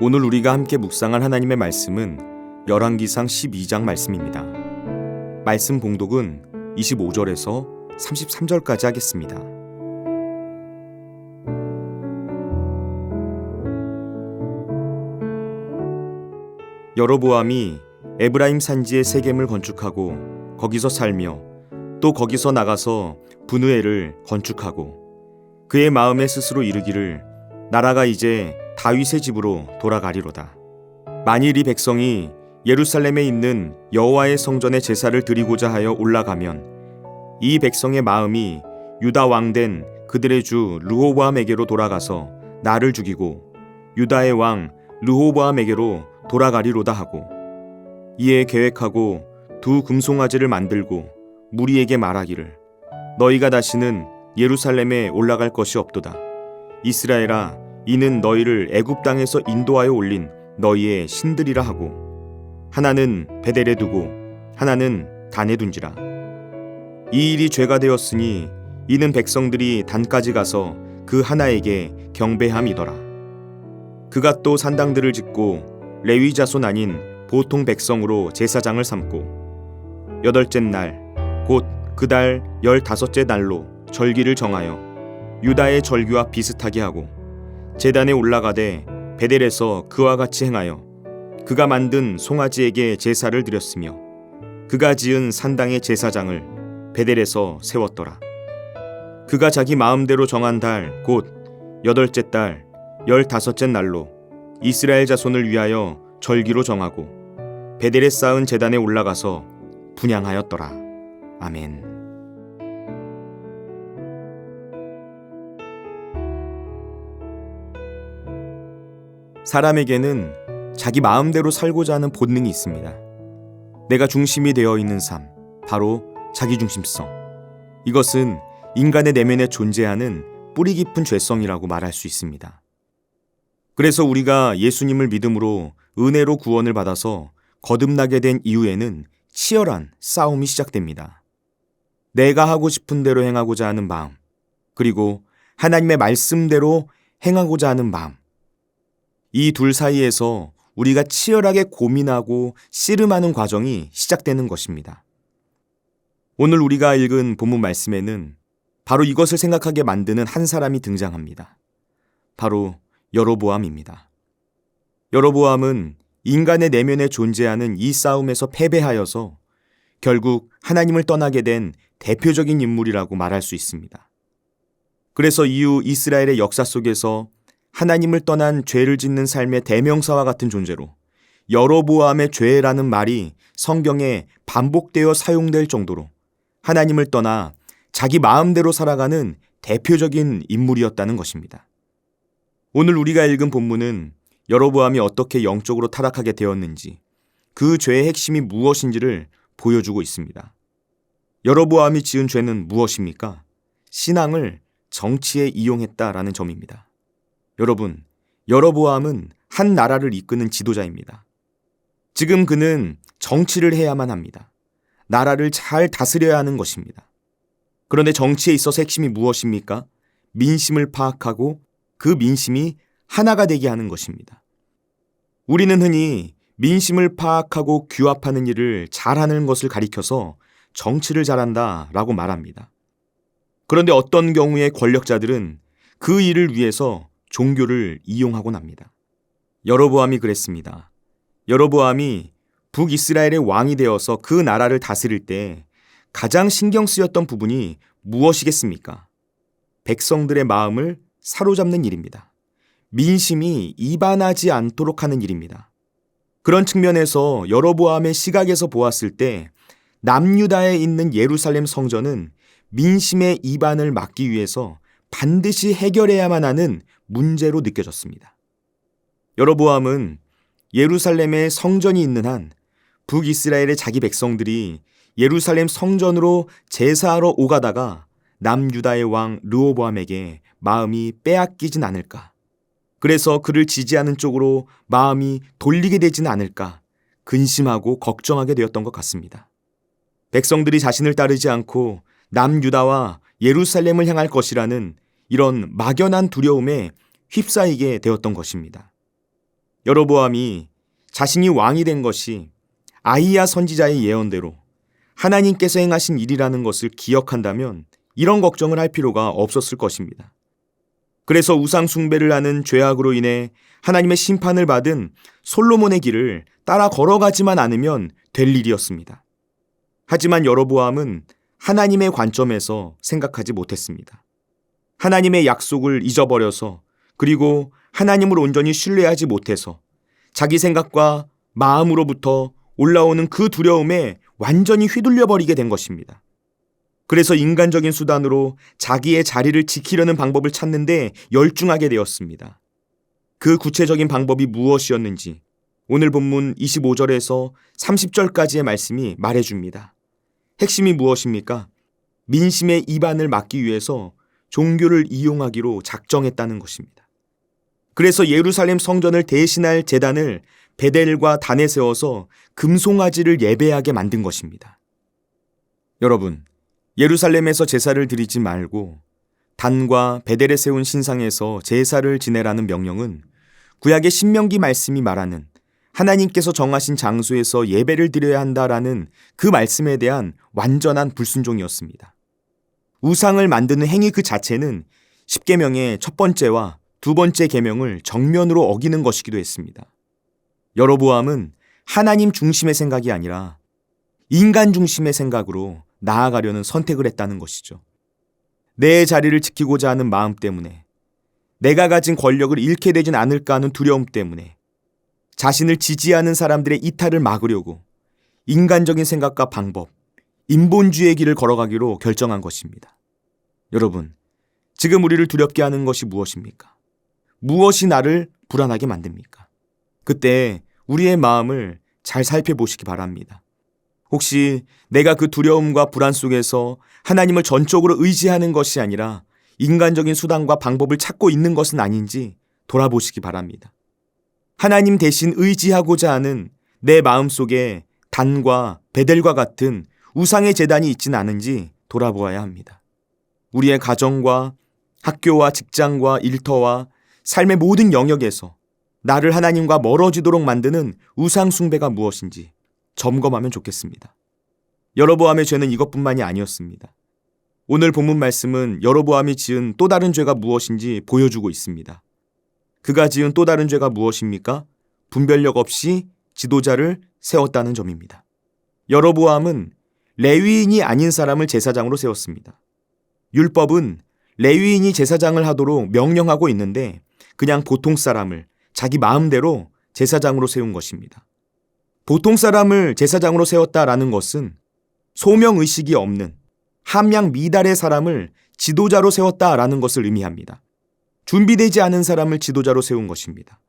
오늘 우리가 함께 묵상할 하나님의 말씀은 열왕기상 12장 말씀입니다. 말씀 봉독은 25절에서 33절까지 하겠습니다. 여로보암이 에브라임 산지에 세겜을 건축하고 거기서 살며 또 거기서 나가서 브누엘을 건축하고 그의 마음에 스스로 이르기를 나라가 이제 다윗의 집으로 돌아가리로다. 만일 이 백성이 예루살렘에 있는 여호와의 성전에 제사를 드리고자 하여 올라가면 이 백성의 마음이 유다 왕된 그들의 주 르호보암에게로 돌아가서 나를 죽이고 유다의 왕 르호보암에게로 돌아가리로다 하고, 이에 계획하고 두 금송아지를 만들고 무리에게 말하기를 너희가 다시는 예루살렘에 올라갈 것이 없도다. 이스라엘아, 이는 너희를 애굽 땅에서 인도하여 올린 너희의 신들이라 하고, 하나는 베델에 두고 하나는 단에 둔지라. 이 일이 죄가 되었으니 이는 백성들이 단까지 가서 그 하나에게 경배함이더라. 그가 또 산당들을 짓고 레위 자손 아닌 보통 백성으로 제사장을 삼고 여덟째 날 곧 그 달 15째 날로 절기를 정하여 유다의 절기와 비슷하게 하고 제단에 올라가되 베델에서 그와 같이 행하여 그가 만든 송아지에게 제사를 드렸으며 그가 지은 산당의 제사장을 베델에서 세웠더라. 그가 자기 마음대로 정한 달 곧 8째 달 15째 날로 이스라엘 자손을 위하여 절기로 정하고 베델에 쌓은 제단에 올라가서 분향하였더라. 아멘. 사람에게는 자기 마음대로 살고자 하는 본능이 있습니다. 내가 중심이 되어 있는 삶, 바로 자기중심성. 이것은 인간의 내면에 존재하는 뿌리 깊은 죄성이라고 말할 수 있습니다. 그래서 우리가 예수님을 믿음으로 은혜로 구원을 받아서 거듭나게 된 이후에는 치열한 싸움이 시작됩니다. 내가 하고 싶은 대로 행하고자 하는 마음, 그리고 하나님의 말씀대로 행하고자 하는 마음. 이 둘 사이에서 우리가 치열하게 고민하고 씨름하는 과정이 시작되는 것입니다. 오늘 우리가 읽은 본문 말씀에는 바로 이것을 생각하게 만드는 한 사람이 등장합니다. 바로 여로보암입니다. 여로보암은 인간의 내면에 존재하는 이 싸움에서 패배하여서 결국 하나님을 떠나게 된 대표적인 인물이라고 말할 수 있습니다. 그래서 이후 이스라엘의 역사 속에서 하나님을 떠난 죄를 짓는 삶의 대명사와 같은 존재로 여로보암의 죄라는 말이 성경에 반복되어 사용될 정도로 하나님을 떠나 자기 마음대로 살아가는 대표적인 인물이었다는 것입니다. 오늘 우리가 읽은 본문은 여로보암이 어떻게 영적으로 타락하게 되었는지, 그 죄의 핵심이 무엇인지를 보여주고 있습니다. 여로보암이 지은 죄는 무엇입니까? 신앙을 정치에 이용했다라는 점입니다. 여러분, 여로보암은 한 나라를 이끄는 지도자입니다. 지금 그는 정치를 해야만 합니다. 나라를 잘 다스려야 하는 것입니다. 그런데 정치에 있어서 핵심이 무엇입니까? 민심을 파악하고 그 민심이 하나가 되게 하는 것입니다. 우리는 흔히 민심을 파악하고 규합하는 일을 잘하는 것을 가리켜서 정치를 잘한다 라고 말합니다. 그런데 어떤 경우에 권력자들은 그 일을 위해서 종교를 이용하곤 합니다. 여로보암이 그랬습니다. 여로보암이 북이스라엘의 왕이 되어서 그 나라를 다스릴 때 가장 신경 쓰였던 부분이 무엇이겠습니까? 백성들의 마음을 사로잡는 일입니다. 민심이 이반하지 않도록 하는 일입니다. 그런 측면에서 여로보암의 시각에서 보았을 때 남유다에 있는 예루살렘 성전은 민심의 이반을 막기 위해서 반드시 해결해야만 하는 문제로 느껴졌습니다. 여로보암은 예루살렘에 성전이 있는 한 북이스라엘의 자기 백성들이 예루살렘 성전으로 제사하러 오가다가 남유다의 왕 르호보암에게 마음이 빼앗기진 않을까, 그래서 그를 지지하는 쪽으로 마음이 돌리게 되지는 않을까 근심하고 걱정하게 되었던 것 같습니다. 백성들이 자신을 따르지 않고 남유다와 예루살렘을 향할 것이라는 이런 막연한 두려움에 휩싸이게 되었던 것입니다. 여로보암이 자신이 왕이 된 것이 아히야 선지자의 예언대로 하나님께서 행하신 일이라는 것을 기억한다면 이런 걱정을 할 필요가 없었을 것입니다. 그래서 우상 숭배를 하는 죄악으로 인해 하나님의 심판을 받은 솔로몬의 길을 따라 걸어가지만 않으면 될 일이었습니다. 하지만 여로보암은 하나님의 관점에서 생각하지 못했습니다. 하나님의 약속을 잊어버려서, 그리고 하나님을 온전히 신뢰하지 못해서 자기 생각과 마음으로부터 올라오는 그 두려움에 완전히 휘둘려 버리게 된 것입니다. 그래서 인간적인 수단으로 자기의 자리를 지키려는 방법을 찾는데 열중하게 되었습니다. 그 구체적인 방법이 무엇이었는지 오늘 본문 25절에서 30절까지의 말씀이 말해줍니다. 핵심이 무엇입니까? 민심의 이반을 막기 위해서 종교를 이용하기로 작정했다는 것입니다. 그래서 예루살렘 성전을 대신할 제단을 베델과 단에 세워서 금송아지를 예배하게 만든 것입니다. 여러분, 예루살렘에서 제사를 드리지 말고 단과 베델에 세운 신상에서 제사를 지내라는 명령은 구약의 신명기 말씀이 말하는 하나님께서 정하신 장소에서 예배를 드려야 한다라는 그 말씀에 대한 완전한 불순종이었습니다. 우상을 만드는 행위 그 자체는 십계명의 첫 번째와 두 번째 계명을 정면으로 어기는 것이기도 했습니다. 여로보암은 하나님 중심의 생각이 아니라 인간 중심의 생각으로 나아가려는 선택을 했다는 것이죠. 내 자리를 지키고자 하는 마음 때문에, 내가 가진 권력을 잃게 되진 않을까 하는 두려움 때문에, 자신을 지지하는 사람들의 이탈을 막으려고 인간적인 생각과 방법, 인본주의의 길을 걸어가기로 결정한 것입니다. 여러분, 지금 우리를 두렵게 하는 것이 무엇입니까? 무엇이 나를 불안하게 만듭니까? 그때 우리의 마음을 잘 살펴보시기 바랍니다. 혹시 내가 그 두려움과 불안 속에서 하나님을 전적으로 의지하는 것이 아니라 인간적인 수단과 방법을 찾고 있는 것은 아닌지 돌아보시기 바랍니다. 하나님 대신 의지하고자 하는 내 마음속에 단과 베델과 같은 우상의 제단이 있지는 않은지 돌아보아야 합니다. 우리의 가정과 학교와 직장과 일터와 삶의 모든 영역에서 나를 하나님과 멀어지도록 만드는 우상 숭배가 무엇인지 점검하면 좋겠습니다. 여로보암의 죄는 이것뿐만이 아니었습니다. 오늘 본문 말씀은 여로보암이 지은 또 다른 죄가 무엇인지 보여주고 있습니다. 그가 지은 또 다른 죄가 무엇입니까? 분별력 없이 지도자를 세웠다는 점입니다. 여로보암은 레위인이 아닌 사람을 제사장으로 세웠습니다. 율법은 레위인이 제사장을 하도록 명령하고 있는데 그냥 보통 사람을 자기 마음대로 제사장으로 세운 것입니다. 보통 사람을 제사장으로 세웠다라는 것은 소명의식이 없는 함양 미달의 사람을 지도자로 세웠다라는 것을 의미합니다. 준비되지 않은 사람을 지도자로 세운 것입니다.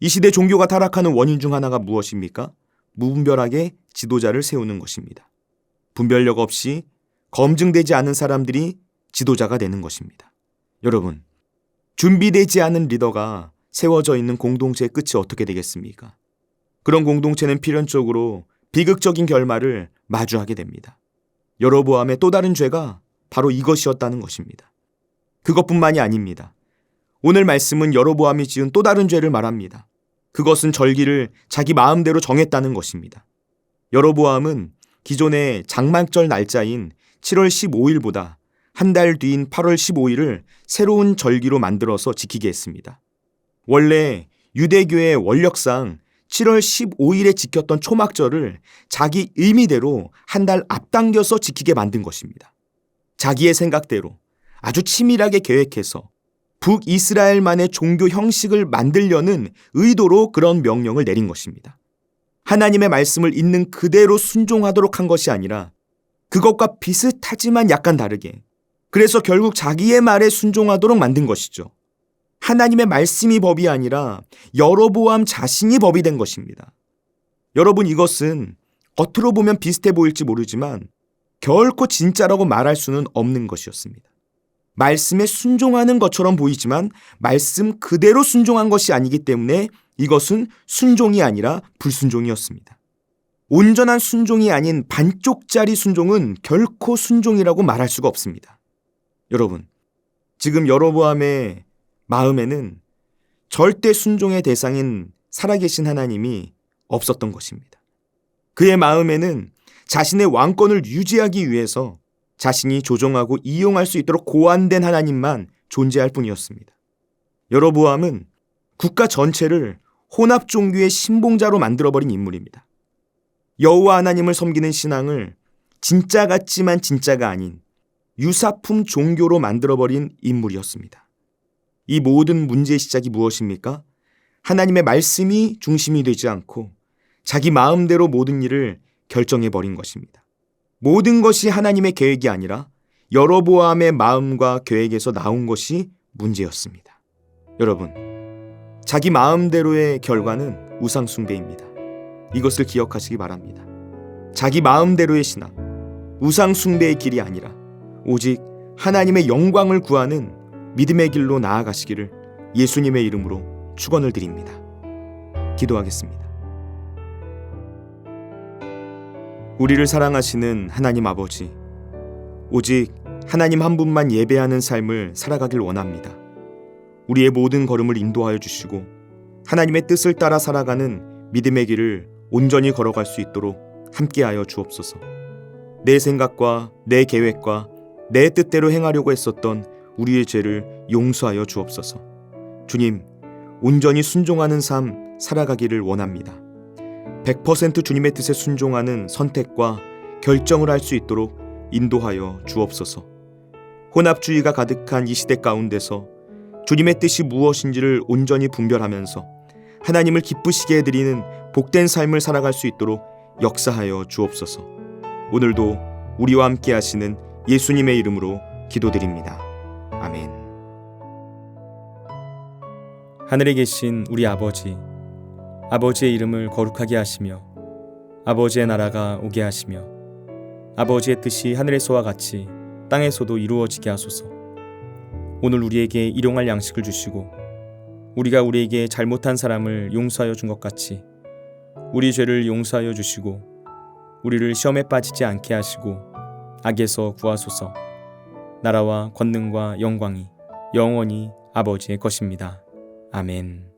이 시대 종교가 타락하는 원인 중 하나가 무엇입니까? 무분별하게 지도자를 세우는 것입니다. 분별력 없이 검증되지 않은 사람들이 지도자가 되는 것입니다. 여러분, 준비되지 않은 리더가 세워져 있는 공동체의 끝이 어떻게 되겠습니까? 그런 공동체는 필연적으로 비극적인 결말을 마주하게 됩니다. 여로보암의 또 다른 죄가 바로 이것이었다는 것입니다. 그것뿐만이 아닙니다. 오늘 말씀은 여로보암이 지은 또 다른 죄를 말합니다. 그것은 절기를 자기 마음대로 정했다는 것입니다. 여로보암은 기존의 장막절 날짜인 7월 15일보다 한 달 뒤인 8월 15일을 새로운 절기로 만들어서 지키게 했습니다. 원래 유대교의 원력상 7월 15일에 지켰던 초막절을 자기 의미대로 한 달 앞당겨서 지키게 만든 것입니다. 자기의 생각대로 아주 치밀하게 계획해서 북이스라엘만의 종교 형식을 만들려는 의도로 그런 명령을 내린 것입니다. 하나님의 말씀을 있는 그대로 순종하도록 한 것이 아니라 그것과 비슷하지만 약간 다르게, 그래서 결국 자기의 말에 순종하도록 만든 것이죠. 하나님의 말씀이 법이 아니라 여로보암 자신이 법이 된 것입니다. 여러분, 이것은 겉으로 보면 비슷해 보일지 모르지만 결코 진짜라고 말할 수는 없는 것이었습니다. 말씀에 순종하는 것처럼 보이지만 말씀 그대로 순종한 것이 아니기 때문에 이것은 순종이 아니라 불순종이었습니다. 온전한 순종이 아닌 반쪽짜리 순종은 결코 순종이라고 말할 수가 없습니다. 여러분, 지금 여로보암의 마음에는 절대 순종의 대상인 살아계신 하나님이 없었던 것입니다. 그의 마음에는 자신의 왕권을 유지하기 위해서 자신이 조종하고 이용할 수 있도록 고안된 하나님만 존재할 뿐이었습니다. 여로보암은 국가 전체를 혼합 종교의 신봉자로 만들어버린 인물입니다. 여호와 하나님을 섬기는 신앙을 진짜 같지만 진짜가 아닌 유사품 종교로 만들어버린 인물이었습니다. 이 모든 문제의 시작이 무엇입니까? 하나님의 말씀이 중심이 되지 않고 자기 마음대로 모든 일을 결정해버린 것입니다. 모든 것이 하나님의 계획이 아니라 여로보암의 마음과 계획에서 나온 것이 문제였습니다. 여러분, 자기 마음대로의 결과는 우상숭배입니다. 이것을 기억하시기 바랍니다. 자기 마음대로의 신앙, 우상숭배의 길이 아니라 오직 하나님의 영광을 구하는 믿음의 길로 나아가시기를 예수님의 이름으로 축원을 드립니다. 기도하겠습니다. 우리를 사랑하시는 하나님 아버지, 오직 하나님 한 분만 예배하는 삶을 살아가길 원합니다. 우리의 모든 걸음을 인도하여 주시고 하나님의 뜻을 따라 살아가는 믿음의 길을 온전히 걸어갈 수 있도록 함께하여 주옵소서. 내 생각과 내 계획과 내 뜻대로 행하려고 했었던 우리의 죄를 용서하여 주옵소서. 주님, 온전히 순종하는 삶 살아가기를 원합니다. 100% 주님의 뜻에 순종하는 선택과 결정을 할 수 있도록 인도하여 주옵소서. 혼합주의가 가득한 이 시대 가운데서 주님의 뜻이 무엇인지를 온전히 분별하면서 하나님을 기쁘시게 해드리는 복된 삶을 살아갈 수 있도록 역사하여 주옵소서. 오늘도 우리와 함께 하시는 예수님의 이름으로 기도드립니다. 아멘. 하늘에 계신 우리 아버지, 아버지의 이름을 거룩하게 하시며 아버지의 나라가 오게 하시며 아버지의 뜻이 하늘에서와 같이 땅에서도 이루어지게 하소서. 오늘 우리에게 일용할 양식을 주시고 우리가 우리에게 잘못한 사람을 용서하여 준 것 같이 우리 죄를 용서하여 주시고 우리를 시험에 빠지지 않게 하시고 악에서 구하소서. 나라와 권능과 영광이 영원히 아버지의 것입니다. 아멘.